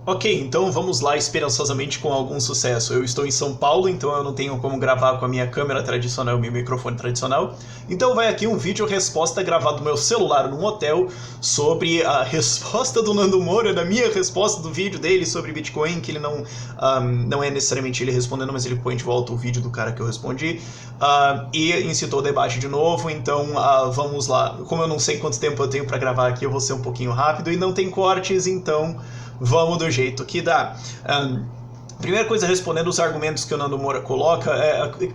Ok, então vamos lá esperançosamente com algum sucesso. Eu estou em São Paulo, então eu não tenho como gravar com a minha câmera tradicional, meu microfone tradicional. Então vai aqui um vídeo resposta gravado do meu celular num hotel sobre a resposta do Nando Moura, da minha resposta do vídeo dele sobre Bitcoin, que ele não é necessariamente ele respondendo, mas ele põe de volta o vídeo do cara que eu respondi. E incitou o debate de novo, então vamos lá. Como eu não sei quanto tempo eu tenho para gravar aqui, eu vou ser um pouquinho rápido e não tem cortes, então vamos do jeito que dá. Primeira coisa, respondendo os argumentos que o Nando Moura coloca,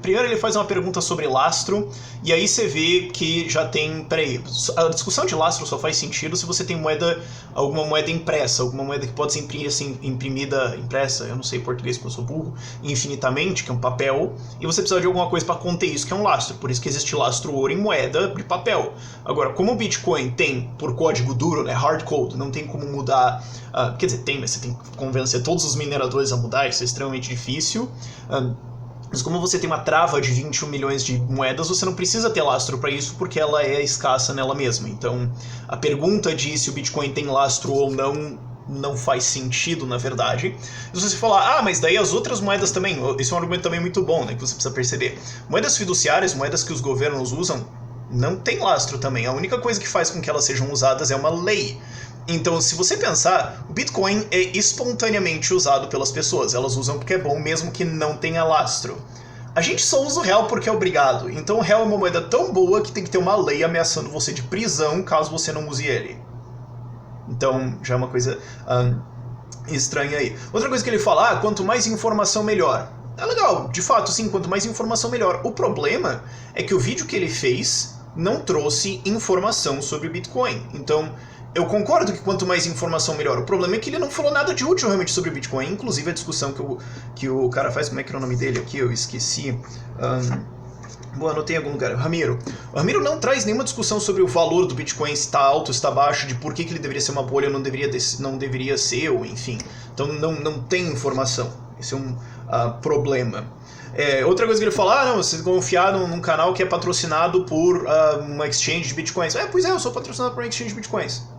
primeiro ele faz uma pergunta sobre lastro, e aí você vê que já tem... Peraí, a discussão de lastro só faz sentido se você tem alguma moeda impressa, alguma moeda que pode ser impressa, eu não sei português porque eu sou burro, infinitamente, que é um papel, e você precisa de alguma coisa para conter isso, que é um lastro, por isso que existe lastro ouro em moeda de papel. Agora, como o Bitcoin tem por código duro, né, hard code, não tem como mudar, quer dizer, tem, mas você tem que convencer todos os mineradores a mudar, isso é extremamente difícil. Mas como você tem uma trava de 21 milhões de moedas, você não precisa ter lastro para isso, porque ela é escassa nela mesma. Então, a pergunta de se o Bitcoin tem lastro ou não faz sentido, na verdade. E se você falar, mas daí as outras moedas também, esse é um argumento também muito bom, né, que você precisa perceber. Moedas fiduciárias, moedas que os governos usam, não tem lastro também. A única coisa que faz com que elas sejam usadas é uma lei. Então, se você pensar, o Bitcoin é espontaneamente usado pelas pessoas. Elas usam porque é bom, mesmo que não tenha lastro. A gente só usa o real porque é obrigado. Então, o real é uma moeda tão boa que tem que ter uma lei ameaçando você de prisão caso você não use ele. Então, já é uma coisa estranha aí. Outra coisa que ele fala, quanto mais informação, melhor. É legal, de fato, sim, quanto mais informação, melhor. O problema é que o vídeo que ele fez não trouxe informação sobre o Bitcoin. Então, eu concordo que quanto mais informação, melhor. O problema é que ele não falou nada de útil realmente sobre o Bitcoin. Inclusive a discussão que o cara faz, como é que era o nome dele aqui? Eu esqueci. Bom, anotei em algum lugar. Ramiro. O Ramiro não traz nenhuma discussão sobre o valor do Bitcoin, se está alto, se está baixo, de por que ele deveria ser uma bolha ou não deveria ser, ou enfim. Então não tem informação. Esse é um problema. Outra coisa que ele fala, você confiar num canal que é patrocinado por uma exchange de bitcoins. Pois é, eu sou patrocinado por uma exchange de bitcoins.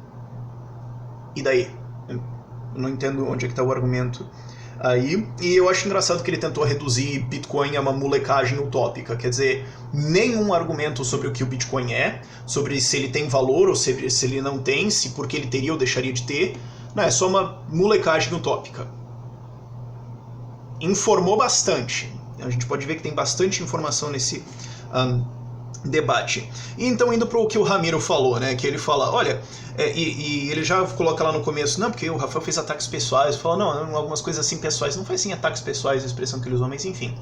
E daí? Eu não entendo onde é que está o argumento aí. E eu acho engraçado que ele tentou reduzir Bitcoin a uma molecagem utópica. Quer dizer, nenhum argumento sobre o que o Bitcoin é, sobre se ele tem valor ou se ele não tem, se porque ele teria ou deixaria de ter. Não, é só uma molecagem utópica. Informou bastante. A gente pode ver que tem bastante informação nesse debate. E então, indo para o que o Ramiro falou, né, que ele fala, olha, e ele já coloca lá no começo, não, porque o Rafael fez ataques pessoais, fala, não, algumas coisas assim pessoais, não foi assim ataques pessoais, a expressão que ele usou, mas enfim.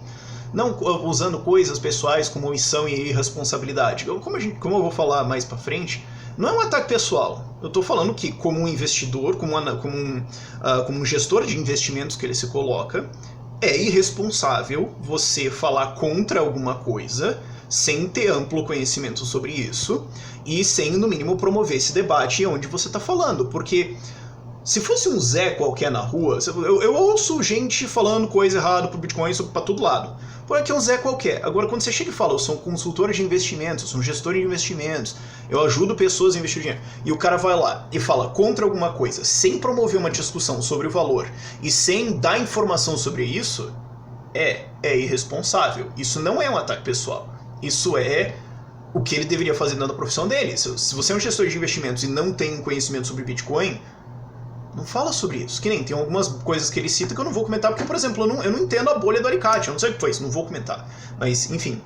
Não usando coisas pessoais como omissão e irresponsabilidade. Como eu vou falar mais para frente, não é um ataque pessoal. Eu estou falando que, como um investidor, como um gestor de investimentos que ele se coloca, é irresponsável você falar contra alguma coisa sem ter amplo conhecimento sobre isso e sem, no mínimo, promover esse debate onde você está falando. Porque se fosse um Zé qualquer na rua, eu ouço gente falando coisa errada pro Bitcoin para todo lado. Por aqui é um Zé qualquer. Agora, quando você chega e fala, eu sou um consultor de investimentos, eu sou um gestor de investimentos, eu ajudo pessoas a investir dinheiro, e o cara vai lá e fala contra alguma coisa, sem promover uma discussão sobre o valor e sem dar informação sobre isso, é irresponsável. Isso não é um ataque pessoal. Isso é o que ele deveria fazer dentro da profissão dele. Se você é um gestor de investimentos e não tem conhecimento sobre Bitcoin, não fala sobre isso. Que nem tem algumas coisas que ele cita que eu não vou comentar, porque, por exemplo, eu não entendo a bolha do alicate, eu não sei o que foi isso, não vou comentar. Mas, enfim.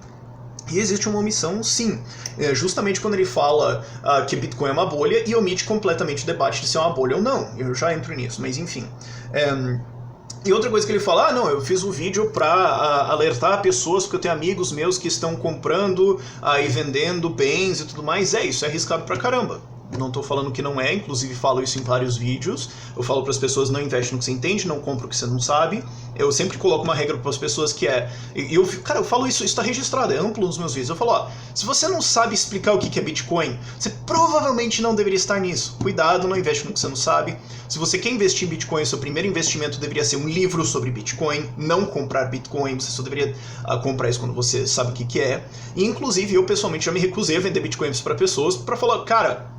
E existe uma omissão, sim. Justamente quando ele fala que Bitcoin é uma bolha e omite completamente o debate de se é uma bolha ou não. Eu já entro nisso, mas enfim. E outra coisa que ele fala, eu fiz um vídeo para alertar pessoas, porque eu tenho amigos meus que estão comprando e vendendo bens e tudo mais. Isso é arriscado pra caramba. Não estou falando que não é, inclusive falo isso em vários vídeos. Eu falo para as pessoas, não investe no que você entende, não compra o que você não sabe. Eu sempre coloco uma regra para as pessoas que eu falo isso está registrado, é amplo nos meus vídeos. Eu falo, se você não sabe explicar o que é Bitcoin, você provavelmente não deveria estar nisso. Cuidado, não investe no que você não sabe. Se você quer investir em Bitcoin, seu primeiro investimento deveria ser um livro sobre Bitcoin, não comprar Bitcoin, você só deveria comprar isso quando você sabe o que é. E inclusive eu pessoalmente já me recusei a vender Bitcoins para pessoas para falar, cara,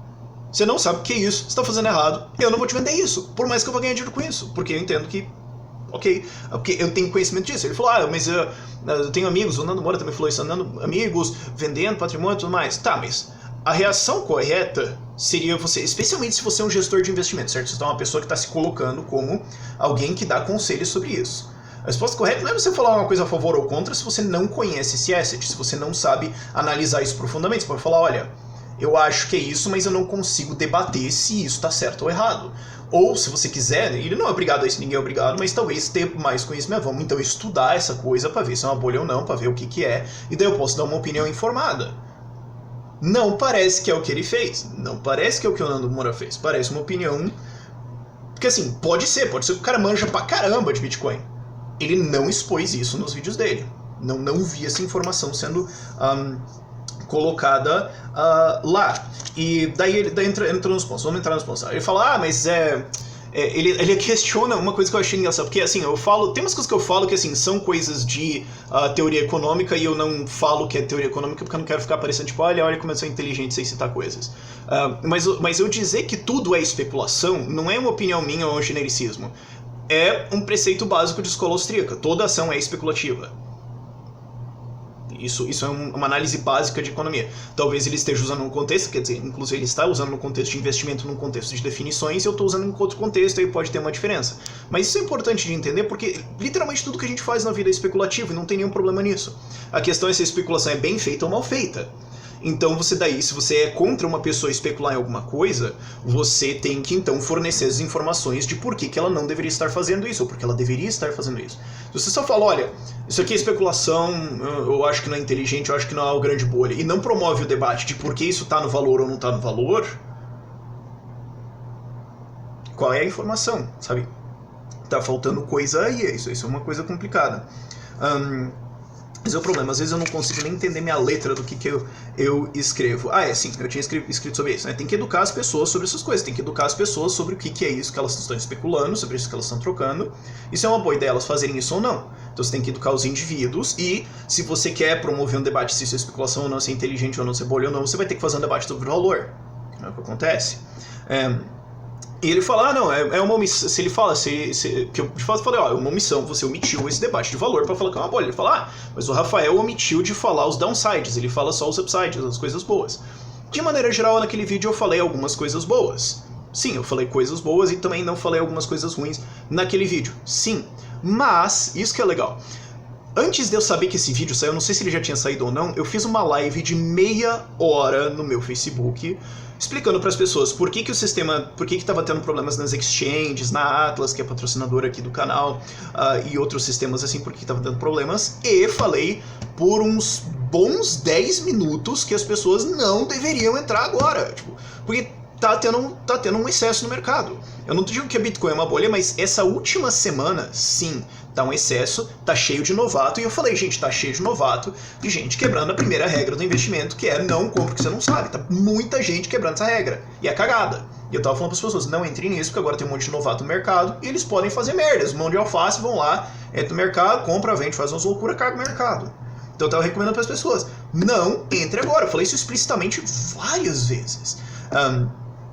você não sabe o que é isso, você está fazendo errado, eu não vou te vender isso, por mais que eu vou ganhar dinheiro com isso, porque eu entendo que, ok, porque eu tenho conhecimento disso. Ele falou, mas eu tenho amigos, o Nando Moura também falou isso, amigos, vendendo patrimônio e tudo mais. Tá, mas a reação correta seria você, especialmente se você é um gestor de investimento, certo? Você é uma pessoa que está se colocando como alguém que dá conselhos sobre isso. A resposta correta não é você falar uma coisa a favor ou contra se você não conhece esse asset, se você não sabe analisar isso profundamente. Você pode falar, olha, eu acho que é isso, mas eu não consigo debater se isso está certo ou errado. Ou, se você quiser, ele não é obrigado a isso, ninguém é obrigado, mas talvez ter mais conhecimento. Vamos então estudar essa coisa para ver se é uma bolha ou não, para ver o que é, e daí eu posso dar uma opinião informada. Não parece que é o que ele fez, não parece que é o que o Nando Moura fez, parece uma opinião... Porque assim, pode ser que o cara manja pra caramba de Bitcoin. Ele não expôs isso nos vídeos dele. Não vi essa informação sendo colocada lá. E daí ele entra nos pontos. Vamos entrar nos pontos. Ele fala, mas ele questiona uma coisa que eu achei engraçada. Porque assim, tem umas coisas que eu falo que assim, são coisas de teoria econômica, e eu não falo que é teoria econômica porque eu não quero ficar parecendo tipo, olha como eu sou inteligente sem citar coisas. Mas eu dizer que tudo é especulação não é uma opinião minha ou um genericismo. É um preceito básico de escola austríaca. Toda ação é especulativa. Isso é uma análise básica de economia. Talvez ele esteja usando um contexto, quer dizer, inclusive ele está usando no contexto de investimento, num contexto de definições, e eu estou usando em outro contexto, aí pode ter uma diferença. Mas isso é importante de entender, porque literalmente tudo que a gente faz na vida é especulativo, e não tem nenhum problema nisso. A questão é se a especulação é bem feita ou mal feita. Então se você é contra uma pessoa especular em alguma coisa, você tem que então fornecer as informações de por que ela não deveria estar fazendo isso, ou por que ela deveria estar fazendo isso. Se você só fala, olha, isso aqui é especulação, eu acho que não é inteligente, eu acho que não é uma grande bolha, e não promove o debate de por que isso está no valor ou não está no valor, qual é a informação, sabe? Tá faltando coisa aí, isso é uma coisa complicada. Mas é o problema, às vezes eu não consigo nem entender minha letra do que eu escrevo. Sim, eu tinha escrito sobre isso, né? Tem que educar as pessoas sobre essas coisas, tem que educar as pessoas sobre o que é isso que elas estão especulando, sobre isso que elas estão trocando, e se é uma boa ideia elas fazerem isso ou não. Então você tem que educar os indivíduos, e se você quer promover um debate se isso é especulação ou não, se é inteligente ou não, se é bolha ou não, você vai ter que fazer um debate sobre o valor, que não é o que acontece. E ele fala, é uma omissão. Se ele fala, que eu de fato falei, é uma omissão, você omitiu esse debate de valor pra falar que é uma bolha. Ele fala, mas o Rafael omitiu de falar os downsides, ele fala só os upsides, as coisas boas. De maneira geral, naquele vídeo eu falei algumas coisas boas. Sim, eu falei coisas boas e também não falei algumas coisas ruins naquele vídeo. Sim, mas, isso que é legal. Antes de eu saber que esse vídeo saiu, eu não sei se ele já tinha saído ou não, eu fiz uma live de meia hora no meu Facebook, explicando para as pessoas por que o sistema, por que estava tendo problemas nas exchanges, na Atlas, que é patrocinadora aqui do canal, e outros sistemas assim, por que estava tendo problemas, e falei por uns bons 10 minutos que as pessoas não deveriam entrar agora, porque tá tendo um excesso no mercado. Eu não digo que a Bitcoin é uma bolha, mas essa última semana, sim, tá um excesso, tá cheio de novato, e eu falei, gente, tá cheio de novato, de gente quebrando a primeira regra do investimento, que é não compre o que você não sabe. Tá muita gente quebrando essa regra, e é cagada. E eu tava falando para as pessoas, não entrem nisso, porque agora tem um monte de novato no mercado, e eles podem fazer merdas, mão de alface, vão lá, entra no mercado, compra, vende, faz umas loucuras, caga o mercado. Então eu tava recomendando para as pessoas, não entre agora. Eu falei isso explicitamente várias vezes.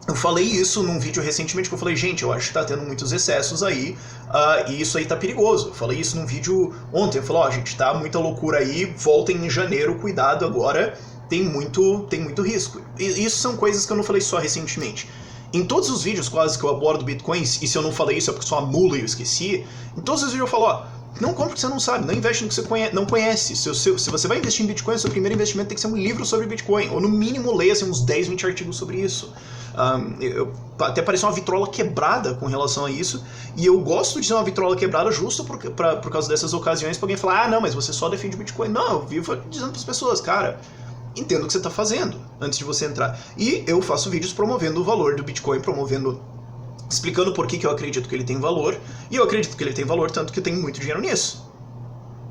Eu falei isso num vídeo recentemente que eu falei, gente, eu acho que tá tendo muitos excessos aí, e isso aí tá perigoso. Eu falei isso num vídeo ontem, eu falei, gente, tá muita loucura aí, voltem em janeiro, cuidado agora, tem muito risco. E isso são coisas que eu não falei só recentemente. Em todos os vídeos quase que eu abordo bitcoins, e se eu não falei isso é porque sou uma mula e eu esqueci, em todos os vídeos eu falo, não compre o que você não sabe, não investe no que você não conhece. Se você vai investir em Bitcoin, seu primeiro investimento tem que ser um livro sobre Bitcoin, ou no mínimo leia uns 10, 20 artigos sobre isso. Até parecia uma vitrola quebrada com relação a isso, e eu gosto de ser uma vitrola quebrada justo por causa dessas ocasiões, pra alguém falar, não, mas você só defende Bitcoin. Não, eu vivo dizendo pras pessoas, cara, entenda o que você tá fazendo antes de você entrar. E eu faço vídeos promovendo o valor do Bitcoin, explicando por que eu acredito que ele tem valor, e eu acredito que ele tem valor tanto que eu tenho muito dinheiro nisso.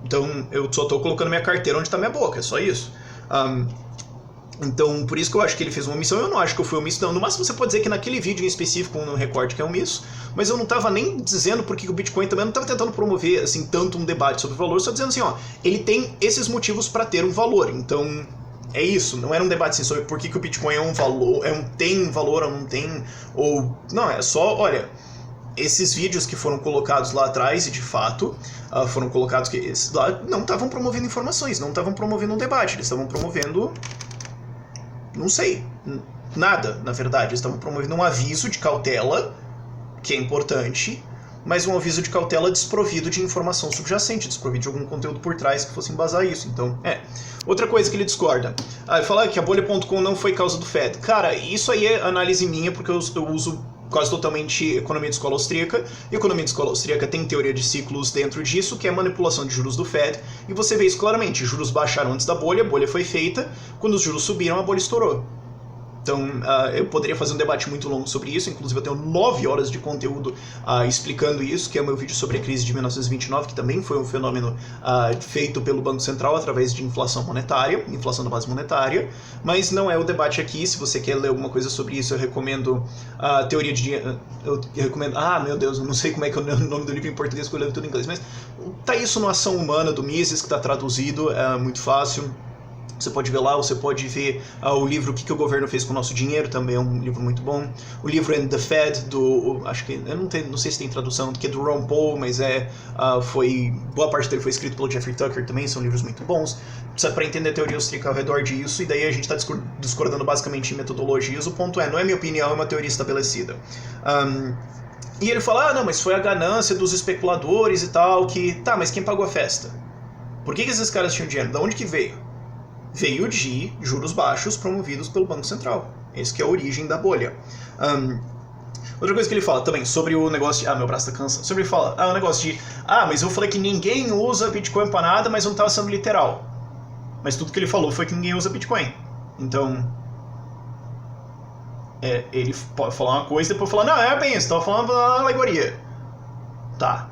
Então eu só tô colocando minha carteira onde tá minha boca, é só isso. Então por isso que eu acho que ele fez uma omissão. Eu não acho que eu fui omisso, não. No máximo você pode dizer que naquele vídeo em específico, no recorte que é omisso, mas eu não tava nem dizendo por que o Bitcoin também, eu não tava tentando promover assim tanto um debate sobre o valor, só dizendo assim, ele tem esses motivos para ter um valor, então É isso, não era um debate assim, sobre por que o Bitcoin é um valor, tem valor ou não tem, ou... Não, é só, olha, esses vídeos que foram colocados lá atrás, e de fato foram colocados que esses lá não estavam promovendo informações, não estavam promovendo um debate, eles estavam promovendo, não sei, nada, na verdade. Eles estavam promovendo um aviso de cautela, que é importante, mas um aviso de cautela desprovido de informação subjacente, desprovido de algum conteúdo por trás que fosse embasar isso. Então, Outra coisa que ele discorda. Ele fala que a bolha.com não foi causa do Fed. Cara, isso aí é análise minha, porque eu uso quase totalmente economia de escola austríaca, e economia de escola austríaca tem teoria de ciclos dentro disso, que é manipulação de juros do Fed, e você vê isso claramente. Juros baixaram antes da bolha, a bolha foi feita, quando os juros subiram, a bolha estourou. Então, eu poderia fazer um debate muito longo sobre isso, inclusive eu tenho 9 horas de conteúdo explicando isso, que é o meu vídeo sobre a crise de 1929, que também foi um fenômeno feito pelo Banco Central através de inflação monetária, inflação da base monetária, mas não é o debate aqui. Se você quer ler alguma coisa sobre isso, eu recomendo a teoria de... Eu recomendo... meu Deus, eu não sei como é que é o nome do livro em português, porque eu leio tudo em inglês, mas tá isso no Ação Humana, do Mises, que está traduzido, é muito fácil. Você pode ver lá, você pode ver o livro O que o Governo Fez com o Nosso Dinheiro, também é um livro muito bom. O livro And the Fed, acho que, eu não sei se tem tradução, que é do Ron Paul, mas boa parte dele foi escrito pelo Jeffrey Tucker também, são livros muito bons. Para entender a teoria austríaca ao redor disso, e daí a gente está discordando basicamente em metodologias. O ponto não é minha opinião, é uma teoria estabelecida. E ele fala, não, mas foi a ganância dos especuladores e tal, Tá, mas quem pagou a festa? Por que esses caras tinham dinheiro? De onde que veio? Veio de juros baixos promovidos pelo Banco Central. Essa que é a origem da bolha. Outra coisa que ele fala também sobre o negócio de... meu braço tá cansado. Sobre ele fala, o negócio de... mas eu falei que ninguém usa Bitcoin pra nada, mas não tava sendo literal. Mas tudo que ele falou foi que ninguém usa Bitcoin. Então... ele pode falar uma coisa e depois falar, não, é bem isso, tava falando uma alegoria. Tá.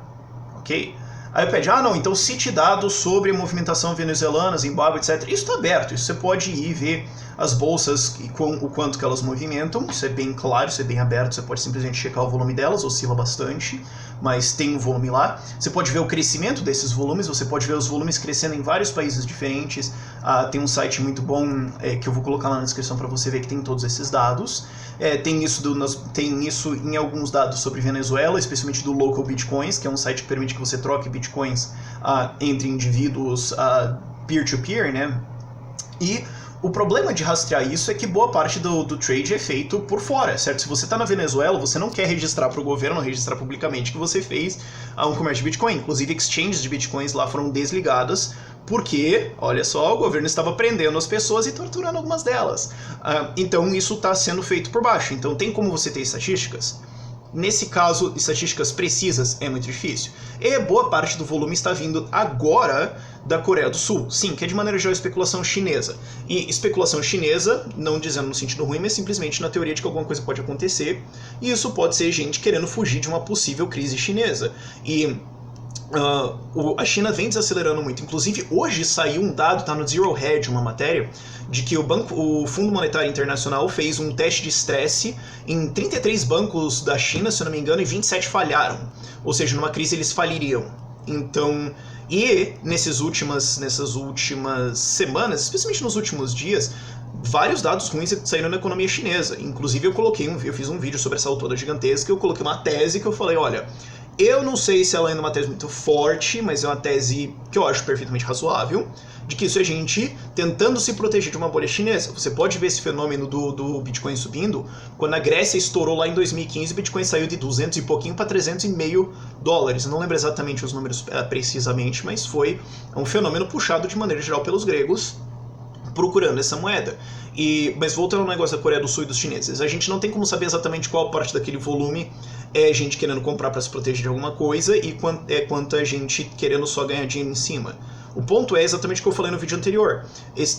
Ok? Aí pede, não, então cite dados sobre a movimentação venezuelana, Zimbábue, etc. Isso está aberto, isso você pode ir ver as bolsas e o quanto que elas movimentam, isso é bem claro, isso é bem aberto, você pode simplesmente checar o volume delas, oscila bastante, mas tem um volume lá. Você pode ver o crescimento desses volumes, você pode ver os volumes crescendo em vários países diferentes. Tem um site muito bom que eu vou colocar lá na descrição para você ver que tem todos esses dados. Tem isso em alguns dados sobre Venezuela, especialmente do Local Bitcoins, que é um site que permite que você troque bitcoins entre indivíduos peer-to-peer, né? E o problema de rastrear isso é que boa parte do trade é feito por fora, certo? Se você está na Venezuela, você não quer registrar para o governo, não registrar publicamente que você fez um comércio de Bitcoin. Inclusive, exchanges de Bitcoins lá foram desligadas porque, olha só, o governo estava prendendo as pessoas e torturando algumas delas. Então, isso está sendo feito por baixo. Então, tem como você ter estatísticas? Nesse caso, estatísticas precisas é muito difícil. E boa parte do volume está vindo agora da Coreia do Sul. Sim, que é de maneira geral especulação chinesa. E especulação chinesa, não dizendo no sentido ruim, mas simplesmente na teoria de que alguma coisa pode acontecer. E isso pode ser gente querendo fugir de uma possível crise chinesa. E a China vem desacelerando muito. Inclusive, hoje saiu um dado, tá no Zero Hedge, uma matéria, de que o Fundo Monetário Internacional fez um teste de estresse em 33 bancos da China, se eu não me engano, e 27 falharam. Ou seja, numa crise eles faliriam. Então, e nessas últimas semanas, especialmente nos últimos dias, vários dados ruins saíram na economia chinesa. Inclusive, eu fiz um vídeo sobre essa autora gigantesca, eu coloquei uma tese que eu falei, olha, eu não sei se ela é uma tese muito forte, mas é uma tese que eu acho perfeitamente razoável, de que isso é gente tentando se proteger de uma bolha chinesa. Você pode ver esse fenômeno do Bitcoin subindo, quando a Grécia estourou lá em 2015, o Bitcoin saiu de 200 e pouquinho para 300,5 dólares. Eu não lembro exatamente os números precisamente, mas foi um fenômeno puxado de maneira geral pelos gregos, procurando essa moeda. Mas voltando ao negócio da Coreia do Sul e dos chineses, a gente não tem como saber exatamente qual parte daquele volume é gente querendo comprar para se proteger de alguma coisa e quanta gente querendo só ganhar dinheiro em cima. O ponto é exatamente o que eu falei no vídeo anterior.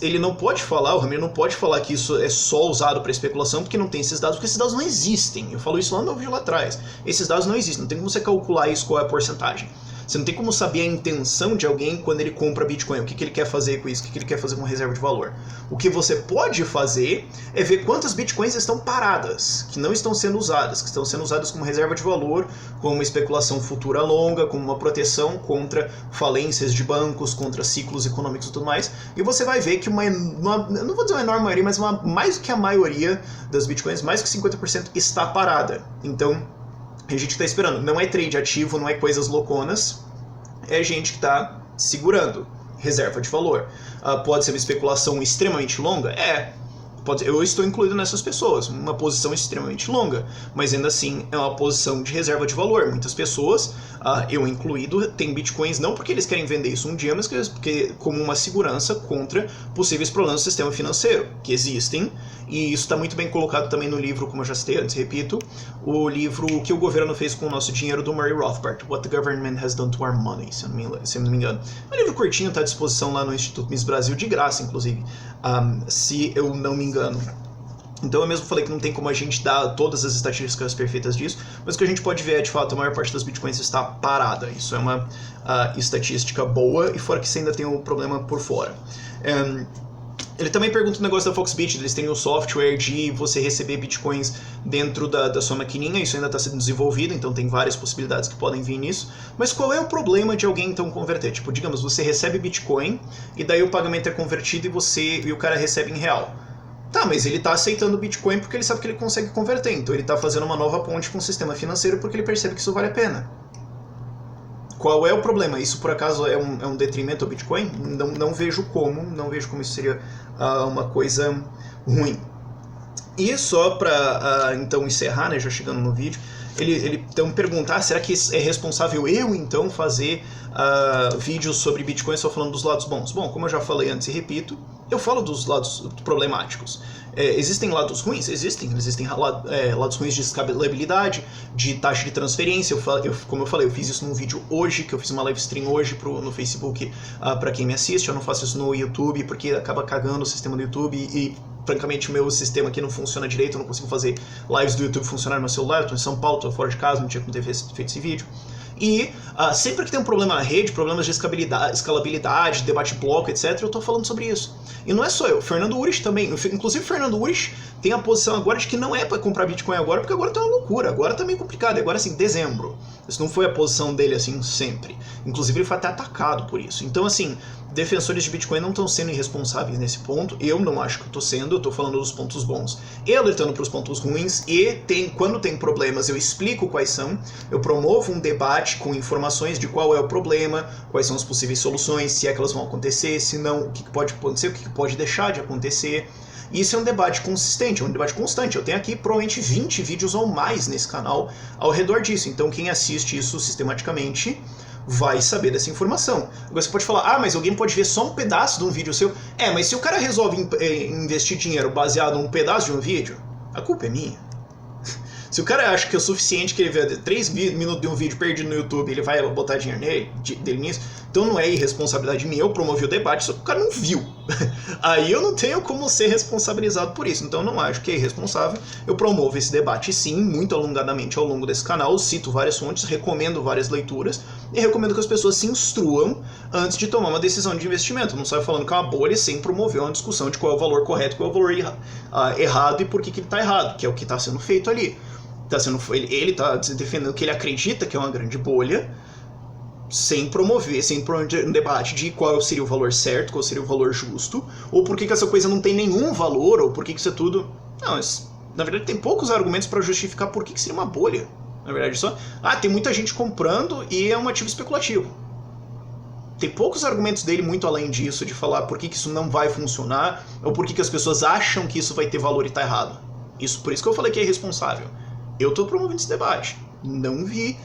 Ele não pode falar, o Ramiro não pode falar que isso é só usado para especulação porque não tem esses dados, porque esses dados não existem. Eu falo isso lá no meu vídeo lá atrás. Esses dados não existem, não tem como você calcular isso, qual é a porcentagem. Você não tem como saber a intenção de alguém quando ele compra Bitcoin, o que ele quer fazer com isso, o que ele quer fazer com reserva de valor. O que você pode fazer é ver quantas Bitcoins estão paradas, que não estão sendo usadas, que estão sendo usadas como reserva de valor, como uma especulação futura longa, como uma proteção contra falências de bancos, contra ciclos econômicos e tudo mais, e você vai ver que eu não vou dizer uma enorme maioria, mas mais do que a maioria das Bitcoins, mais que 50% está parada. Então, a gente está esperando. Não é trade ativo, não é coisas louconas, é gente que está segurando reserva de valor. Pode ser uma especulação extremamente longa? Eu estou incluído nessas pessoas, uma posição extremamente longa, mas ainda assim é uma posição de reserva de valor. Muitas pessoas, eu incluído, têm bitcoins não porque eles querem vender isso um dia, mas porque como uma segurança contra possíveis problemas do sistema financeiro, que existem, e isso está muito bem colocado também no livro, como eu já citei antes, repito, o livro O que o Governo Fez com o Nosso Dinheiro, do Murray Rothbard, What the Government Has Done to Our Money, se eu não me engano. É um livro curtinho, está à disposição lá no Instituto Mises Brasil, de graça, inclusive, se eu não me engano. Então eu mesmo falei que não tem como a gente dar todas as estatísticas perfeitas disso, mas o que a gente pode ver é, de fato, a maior parte das bitcoins está parada. Isso é uma estatística boa, e fora que você ainda tem o problema por fora. Ele também pergunta o negócio da Foxbit, eles têm um software de você receber bitcoins dentro da sua maquininha, isso ainda está sendo desenvolvido, então tem várias possibilidades que podem vir nisso. Mas qual é o problema de alguém então converter? Tipo, digamos, você recebe bitcoin, e daí o pagamento é convertido e o cara recebe em real. Tá, mas ele está aceitando o Bitcoin porque ele sabe que ele consegue converter, então ele está fazendo uma nova ponte com o sistema financeiro porque ele percebe que isso vale a pena. Qual é o problema? Isso por acaso é um detrimento ao Bitcoin? Não vejo como isso seria uma coisa ruim. E só para então encerrar, né, já chegando no vídeo, ele então perguntar, será que é responsável eu então fazer vídeos sobre Bitcoin só falando dos lados bons? Bom, como eu já falei antes e repito, eu falo dos lados problemáticos. Existem lados ruins? Existem lados ruins de escalabilidade, de taxa de transferência. Como eu falei, eu fiz isso num vídeo hoje, que eu fiz uma live stream hoje no Facebook para quem me assiste. Eu não faço isso no YouTube porque acaba cagando o sistema do YouTube e francamente o meu sistema aqui não funciona direito, eu não consigo fazer lives do YouTube funcionar no meu celular. Eu estou em São Paulo, estou fora de casa, não tinha como ter feito esse vídeo. E sempre que tem um problema na rede, problemas de escalabilidade, debate bloco, etc., eu estou falando sobre isso. E não é só eu, Fernando Urich também. Inclusive, Fernando Urich tem a posição agora de que não é para comprar Bitcoin agora, porque agora tá uma loucura, agora tá meio complicado. Agora, assim, dezembro. Isso não foi a posição dele, assim, sempre. Inclusive, ele foi até atacado por isso. Então, assim, defensores de Bitcoin não estão sendo irresponsáveis nesse ponto. Eu não acho que eu estou sendo, eu estou falando dos pontos bons e alertando para os pontos ruins. E quando tem problemas, eu explico quais são, eu promovo um debate com informações de qual é o problema, quais são as possíveis soluções, se é que elas vão acontecer, se não, o que pode acontecer, o que pode deixar de acontecer. Isso é um debate consistente, é um debate constante. Eu tenho aqui provavelmente 20 vídeos ou mais nesse canal ao redor disso. Então quem assiste isso sistematicamente vai saber dessa informação. Agora você pode falar, mas alguém pode ver só um pedaço de um vídeo seu. Mas se o cara resolve investir dinheiro baseado num pedaço de um vídeo, a culpa é minha. Se o cara acha que é o suficiente que ele vê 3 minutos de um vídeo perdido no YouTube, ele vai botar dinheiro dele nisso, então não é irresponsabilidade minha, eu promovi o debate, só que o cara não viu. Aí eu não tenho como ser responsabilizado por isso, então eu não acho que é irresponsável. Eu promovo esse debate sim, muito alongadamente ao longo desse canal, cito várias fontes, recomendo várias leituras, e recomendo que as pessoas se instruam antes de tomar uma decisão de investimento. Não saia falando que é uma bolha sem promover uma discussão de qual é o valor correto, qual é o valor errado e por que ele está errado, que é o que está sendo feito ali. Ele está defendendo que ele acredita que é uma grande bolha, sem promover um debate de qual seria o valor certo, qual seria o valor justo, ou por que essa coisa não tem nenhum valor, ou por que isso é tudo... Não, na verdade tem poucos argumentos para justificar por que seria uma bolha. Na verdade só... tem muita gente comprando e é um ativo especulativo. Tem poucos argumentos dele muito além disso, de falar por que isso não vai funcionar, ou por que as pessoas acham que isso vai ter valor e está errado. Por isso que eu falei que é irresponsável. Eu estou promovendo esse debate. Não vi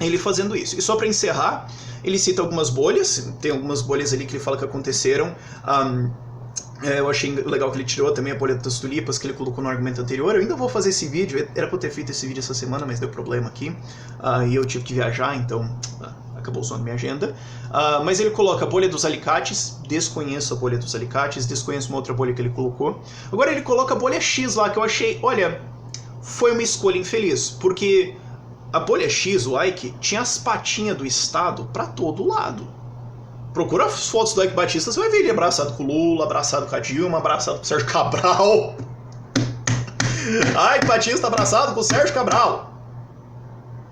ele fazendo isso. E só para encerrar, ele cita algumas bolhas. Tem algumas bolhas ali que ele fala que aconteceram. Eu achei legal que ele tirou também a bolha das tulipas que ele colocou no argumento anterior. Eu ainda vou fazer esse vídeo. Era para eu ter feito esse vídeo essa semana, mas deu problema aqui. E eu tive que viajar, então acabou usando minha agenda. Mas ele coloca a bolha dos alicates. Desconheço a bolha dos alicates. Desconheço uma outra bolha que ele colocou. Agora ele coloca a bolha X lá, que eu achei... Olha... Foi uma escolha infeliz, porque a bolha X, o Ike, tinha as patinhas do Estado pra todo lado. Procura as fotos do Ike Batista, você vai ver ele abraçado com o Lula, abraçado com a Dilma, abraçado com o Sérgio Cabral. Ike Batista abraçado com o Sérgio Cabral.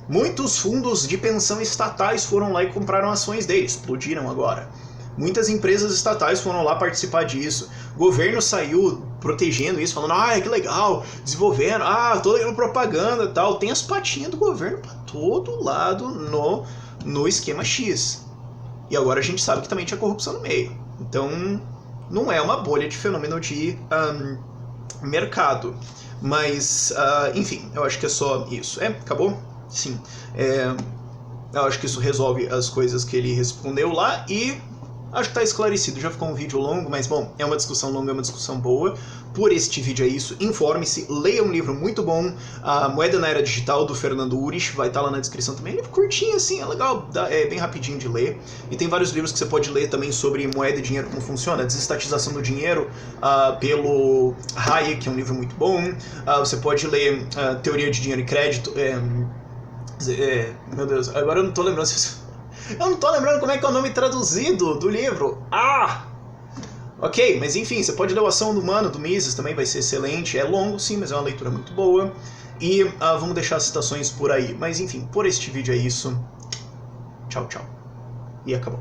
Muitos fundos de pensão estatais foram lá e compraram ações dele, explodiram agora. Muitas empresas estatais foram lá participar disso. O governo saiu protegendo isso, falando, que legal, desenvolvendo, toda aquela propaganda e tal. Tem as patinhas do governo pra todo lado no esquema X. E agora a gente sabe que também tinha corrupção no meio. Então, não é uma bolha de fenômeno de mercado. Mas, enfim, eu acho que é só isso. Acabou? Sim. Eu acho que isso resolve as coisas que ele respondeu lá e acho que tá esclarecido. Já ficou um vídeo longo, mas bom, é uma discussão longa, é uma discussão boa. Por este vídeo é isso. Informe-se, leia um livro muito bom, A Moeda na Era Digital, do Fernando Urich, vai estar lá na descrição também. É um livro curtinho assim, é legal, é bem rapidinho de ler. E tem vários livros que você pode ler também sobre moeda e dinheiro, como funciona, a desestatização do dinheiro, pelo Hayek, que é um livro muito bom. Você pode ler Teoria de Dinheiro e Crédito. Meu Deus, agora eu não tô lembrando se... Eu não tô lembrando como é que é o nome traduzido do livro. Ok, mas enfim, você pode ler o Ação Humana, do Mises, também vai ser excelente. É longo, sim, mas é uma leitura muito boa. E vamos deixar as citações por aí. Mas enfim, por este vídeo é isso. Tchau, tchau. E acabou.